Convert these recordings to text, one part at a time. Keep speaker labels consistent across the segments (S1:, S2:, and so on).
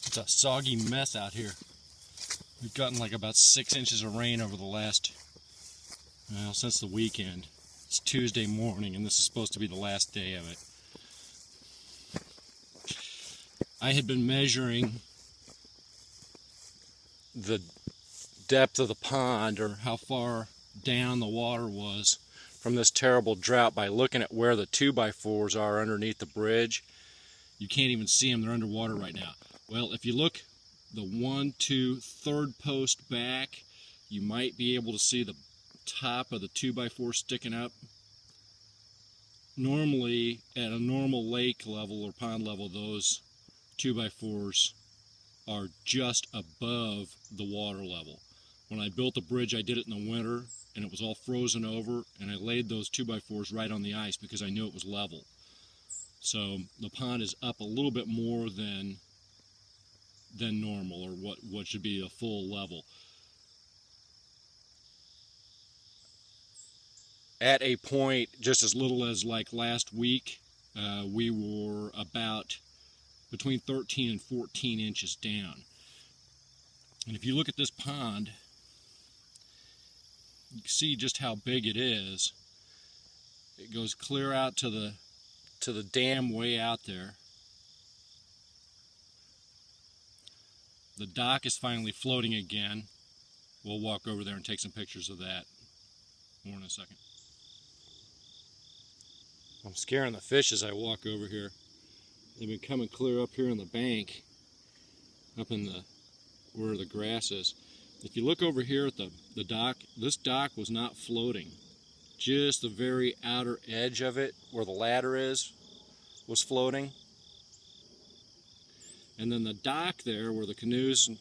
S1: It's a soggy mess out here. We've gotten like about 6 inches of rain over the last, well, since the weekend. It's Tuesday morning and this is supposed to be the last day of it. I had been measuring the depth of the pond, or how far down the water was from this terrible drought, by looking at where the 2x4s are underneath the bridge. You can't even see them, they're underwater right now. Well, if you look the 1, 2, 3rd post back, you might be able to see the top of the 2x4 sticking up. Normally, at a normal lake level or pond level, those 2x4s are just above the water level. When I built the bridge, I did it in the winter, and it was all frozen over, and I laid those 2x4s right on the ice because I knew it was level. So the pond is up a little bit more than normal, or what should be a full level. At a point just as little as like last week, we were about between 13 and 14 inches down. And if you look at this pond, you can see just how big it is. It goes clear out to the dam way out there. The dock is finally floating again. We'll walk over there and take some pictures of that. More in a second. I'm scaring the fish as I walk over here. They've been coming clear up here on the bank, up in where the grass is. If you look over here at the dock, this dock was not floating. Just the very outer edge of it, where the ladder is, was floating. And then the dock there, where the canoes and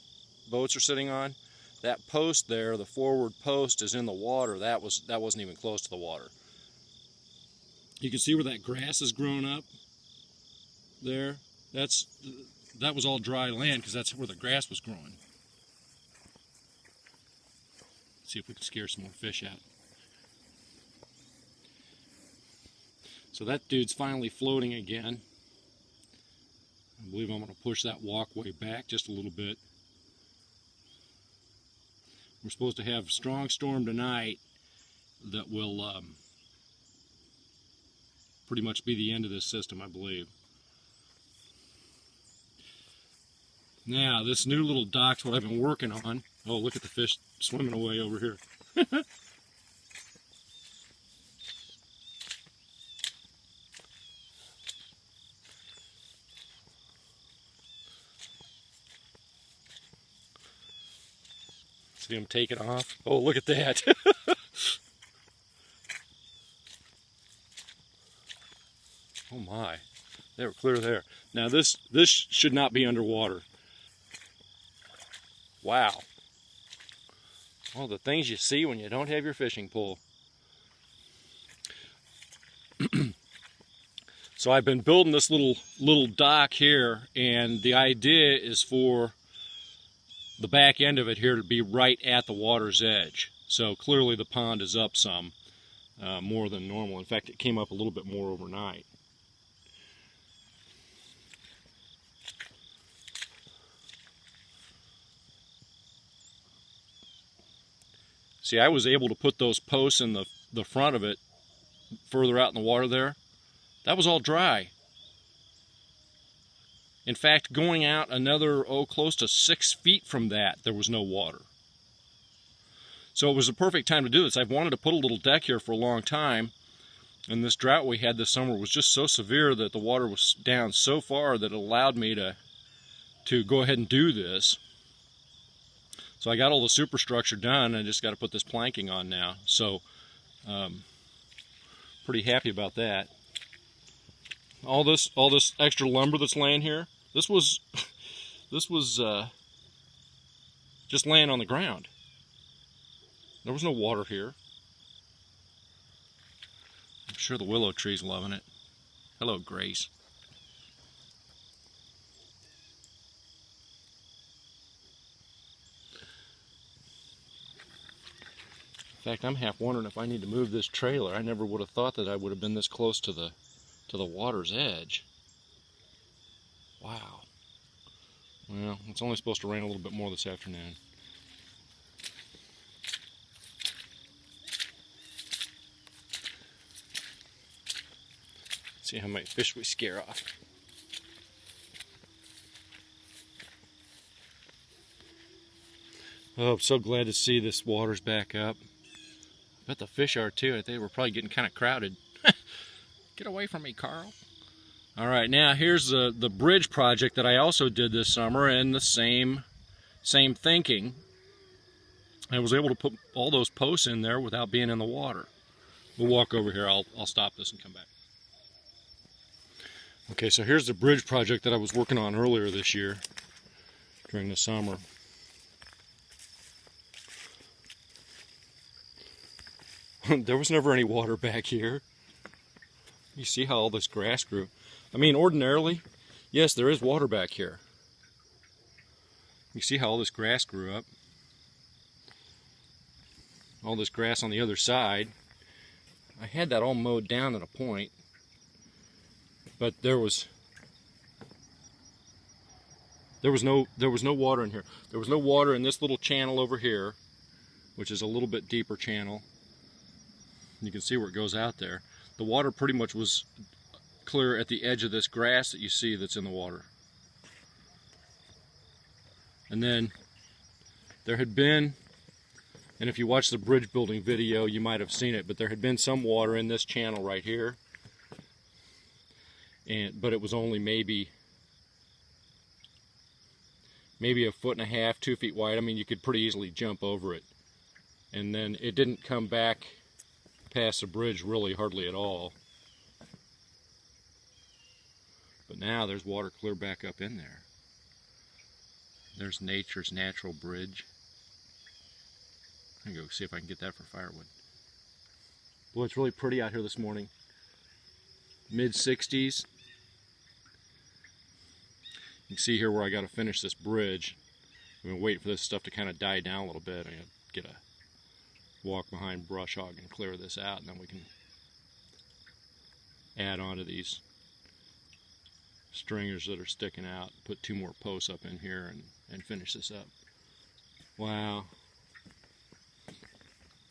S1: boats are sitting on, that post there, the forward post, is in the water. That wasn't even close to the water. You can see where that grass has grown up there. That was all dry land because that's where the grass was growing. Let's see if we can scare some more fish out. So that dude's finally floating again. I believe I'm going to push that walkway back just a little bit. We're supposed to have a strong storm tonight that will pretty much be the end of this system, I believe. Now, this new little dock's what I've been working on. Oh, look at the fish swimming away over here. See them taking off? Oh, look at that. Oh my, they were clear there. Now this should not be underwater. Wow. Well, the things you see when you don't have your fishing pole. So I've been building this little dock here, and the idea is for the back end of it here to be right at the water's edge. So clearly the pond is up some, more than normal. In fact, it came up a little bit more overnight. See, I was able to put those posts in the front of it further out in the water there. That was all dry. In fact, going out another, close to 6 feet from that, there was no water. So it was a perfect time to do this. I've wanted to put a little deck here for a long time, and this drought we had this summer was just so severe that the water was down so far that it allowed me to go ahead and do this. So I got all the superstructure done. I just got to put this planking on now. So pretty happy about that. All this extra lumber that's laying here, this was just laying on the ground. There was no water here. I'm sure the willow tree's loving it. Hello, Grace. In fact, I'm half wondering if I need to move this trailer. I never would have thought that I would have been this close to the water's edge. Wow. Well, it's only supposed to rain a little bit more this afternoon. See how many fish we scare off. Oh, I'm so glad to see this water's back up. I bet the fish are too. They were probably getting kind of crowded. Get away from me, Carl. All right, now here's the bridge project that I also did this summer, and the same thinking. I was able to put all those posts in there without being in the water. We'll walk over here. I'll stop this and come back. Okay, so here's the bridge project that I was working on earlier this year during the summer. There was never any water back here. You see how all this grass grew. I mean, ordinarily, yes, there is water back here. You see how all this grass grew up. All this grass on the other side. I had that all mowed down at a point. But there was no water in here. There was no water in this little channel over here, which is a little bit deeper channel. You can see where it goes out there. The water pretty much was clear at the edge of this grass that you see that's in the water. And then there had been, and if you watch the bridge building video you might have seen it, but there had been some water in this channel right here. But it was only maybe a foot and a half, 2 feet wide. I mean, you could pretty easily jump over it. And then it didn't come back past the bridge really hardly at all. But now there's water clear back up in there. There's nature's natural bridge. I'm gonna go see if I can get that for firewood. Boy, it's really pretty out here this morning. Mid-60s. You can see here where I got to finish this bridge. I'm going to wait for this stuff to kind of die down a little bit. I'm going to get a walk behind brush hog and clear this out, and then we can add on to these stringers that are sticking out, put 2 more posts up in here and finish this up. Wow.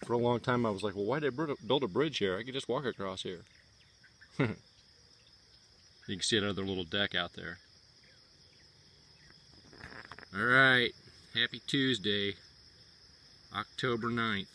S1: For a long time I was like, well, why did I build a bridge here? I could just walk across here. You can see another little deck out there. Alright, happy Tuesday, October 9th.